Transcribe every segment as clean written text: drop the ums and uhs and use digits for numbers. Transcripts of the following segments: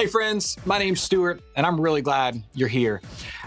Hey friends, my name's Stuart, and I'm really glad you're here.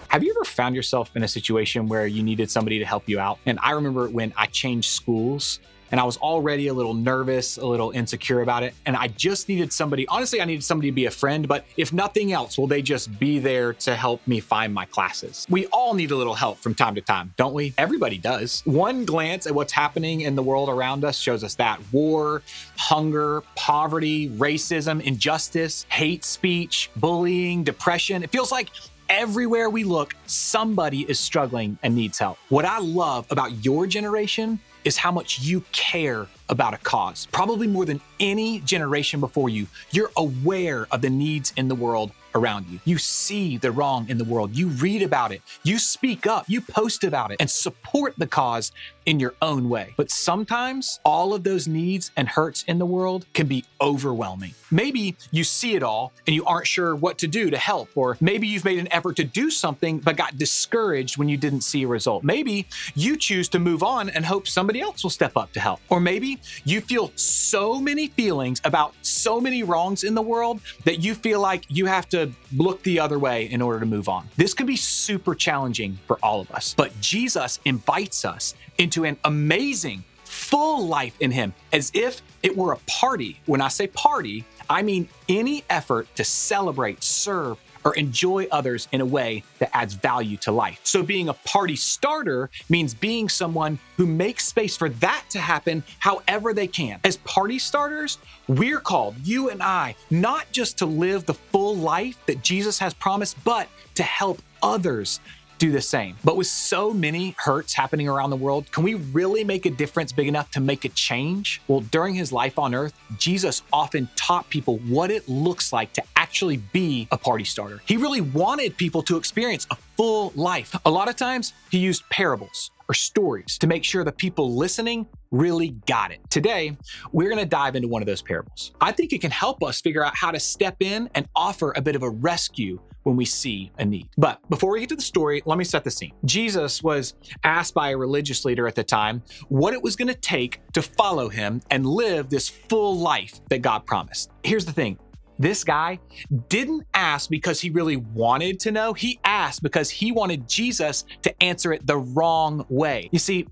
Have you ever found yourself in a situation where you needed somebody to help you out? And I remember when I changed schools, and I was already a little nervous, a little insecure about it. And I just needed somebody, honestly, I needed somebody to be a friend, but if nothing else, will they just be there to help me find my classes? We all need a little help from time to time, don't we? Everybody does. One glance at what's happening in the world around us shows us that. War, hunger, poverty, racism, injustice, hate speech, bullying, depression. It feels like everywhere we look, somebody is struggling and needs help. What I love about your generation is how much you care about a cause. Probably more than any generation before you, you're aware of the needs in the world around you. You see the wrong in the world. You read about it. You speak up. You post about it and support the cause in your own way. But sometimes all of those needs and hurts in the world can be overwhelming. Maybe you see it all and you aren't sure what to do to help, or maybe you've made an effort to do something but got discouraged when you didn't see a result. Maybe you choose to move on and hope somebody else will step up to help. Or maybe you feel so many feelings about so many wrongs in the world that you feel like you have to look the other way in order to move on. This can be super challenging for all of us, but Jesus invites us into an amazing, full life in Him, as if it were a party. When I say party, I mean any effort to celebrate, serve, or enjoy others in a way that adds value to life. So being a party starter means being someone who makes space for that to happen however they can. As party starters, we're called, you and I, not just to live the full life that Jesus has promised, but to help others do the same. But with so many hurts happening around the world, can we really make a difference big enough to make a change? Well, during His life on earth, Jesus often taught people what it looks like to actually be a party starter. He really wanted people to experience a full life. A lot of times, He used parables or stories to make sure the people listening really got it. Today, we're going to dive into one of those parables. I think it can help us figure out how to step in and offer a bit of a rescue when we see a need. But before we get to the story, let me set the scene. Jesus was asked by a religious leader at the time what it was going to take to follow Him and live this full life that God promised. Here's the thing. This guy didn't ask because he really wanted to know. He asked because he wanted Jesus to answer it the wrong way. You see,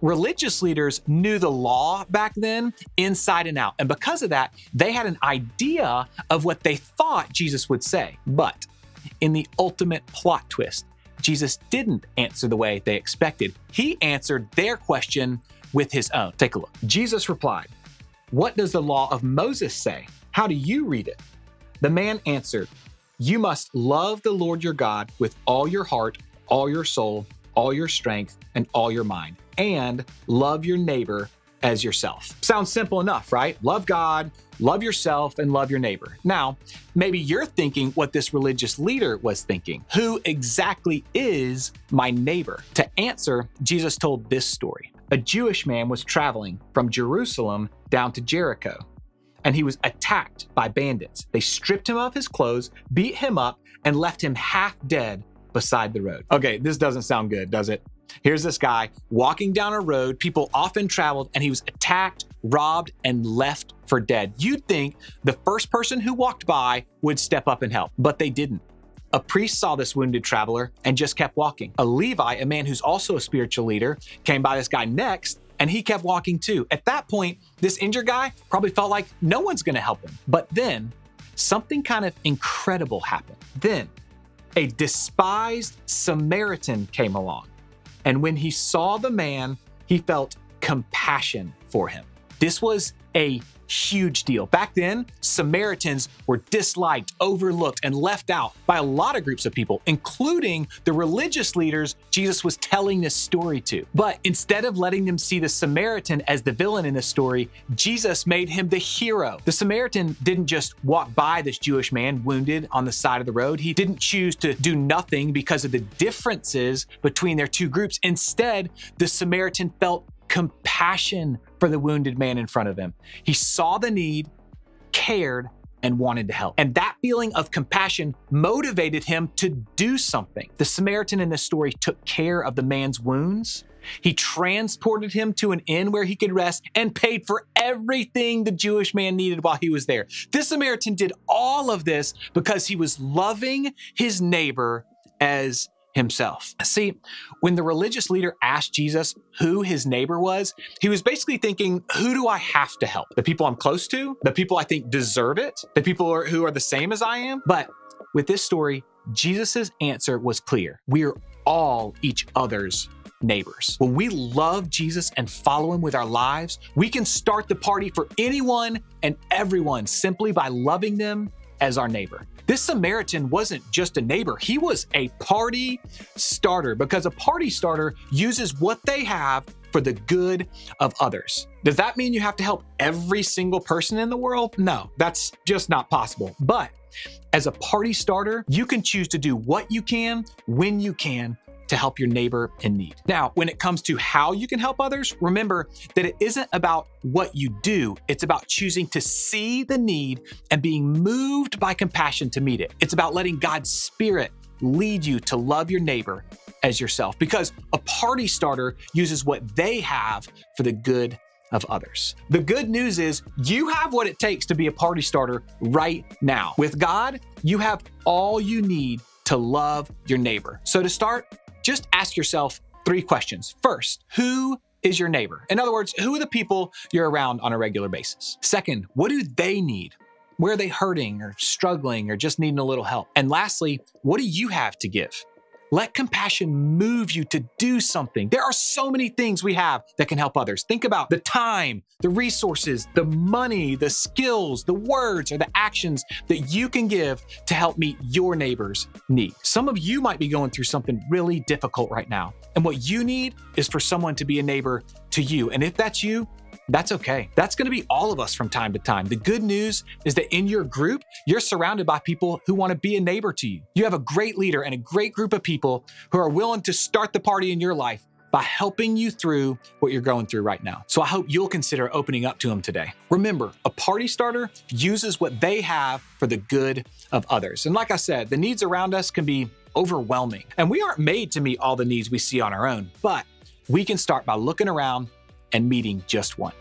religious leaders knew the law back then inside and out. And because of that, they had an idea of what they thought Jesus would say. But in the ultimate plot twist, Jesus didn't answer the way they expected. He answered their question with His own. Take a look. Jesus replied, "What does the law of Moses say? How do you read it?" The man answered, "You must love the Lord your God with all your heart, all your soul, all your strength, and all your mind, and love your neighbor as yourself." Sounds simple enough, right? Love God, love yourself, and love your neighbor. Now, maybe you're thinking what this religious leader was thinking. Who exactly is my neighbor? To answer, Jesus told this story. A Jewish man was traveling from Jerusalem down to Jericho, and he was attacked by bandits. They stripped him of his clothes, beat him up, and left him half dead beside the road. Okay, this doesn't sound good, does it? Here's this guy walking down a road people often traveled, and he was attacked, robbed, and left for dead. You'd think the first person who walked by would step up and help, but they didn't. A priest saw this wounded traveler and just kept walking. A Levi, a man who's also a spiritual leader, came by this guy next, and he kept walking too. At that point, this injured guy probably felt like no one's gonna help him. But then something kind of incredible happened. Then a despised Samaritan came along. And when he saw the man, he felt compassion for him. This was a huge deal. Back then, Samaritans were disliked, overlooked, and left out by a lot of groups of people, including the religious leaders Jesus was telling this story to. But instead of letting them see the Samaritan as the villain in the story, Jesus made him the hero. The Samaritan didn't just walk by this Jewish man wounded on the side of the road. He didn't choose to do nothing because of the differences between their two groups. Instead, the Samaritan felt compassion for the wounded man in front of him. He saw the need, cared, and wanted to help. And that feeling of compassion motivated him to do something. The Samaritan in this story took care of the man's wounds. He transported him to an inn where he could rest and paid for everything the Jewish man needed while he was there. This Samaritan did all of this because he was loving his neighbor as himself. See, when the religious leader asked Jesus who his neighbor was, he was basically thinking, who do I have to help? The people I'm close to? The people I think deserve it? The people who are the same as I am? But with this story, Jesus's answer was clear. We're all each other's neighbors. When we love Jesus and follow him with our lives, we can start the party for anyone and everyone simply by loving them as our neighbor. This Samaritan wasn't just a neighbor, he was a party starter, because a party starter uses what they have for the good of others. Does that mean you have to help every single person in the world? No, that's just not possible. But as a party starter, you can choose to do what you can, when you can, to help your neighbor in need. Now, when it comes to how you can help others, remember that it isn't about what you do, it's about choosing to see the need and being moved by compassion to meet it. It's about letting God's Spirit lead you to love your neighbor as yourself, because a party starter uses what they have for the good of others. The good news is you have what it takes to be a party starter right now. With God, you have all you need to love your neighbor. So to start, just ask yourself 3 questions. First, who is your neighbor? In other words, who are the people you're around on a regular basis? Second, what do they need? Where are they hurting or struggling or just needing a little help? And lastly, what do you have to give? Let compassion move you to do something. There are so many things we have that can help others. Think about the time, the resources, the money, the skills, the words, or the actions that you can give to help meet your neighbor's need. Some of you might be going through something really difficult right now. And what you need is for someone to be a neighbor to you. And if that's you, that's okay. That's going to be all of us from time to time. The good news is that in your group, you're surrounded by people who want to be a neighbor to you. You have a great leader and a great group of people who are willing to start the party in your life by helping you through what you're going through right now. So I hope you'll consider opening up to them today. Remember, a party starter uses what they have for the good of others. And like I said, the needs around us can be overwhelming. And we aren't made to meet all the needs we see on our own, but we can start by looking around and meeting just one.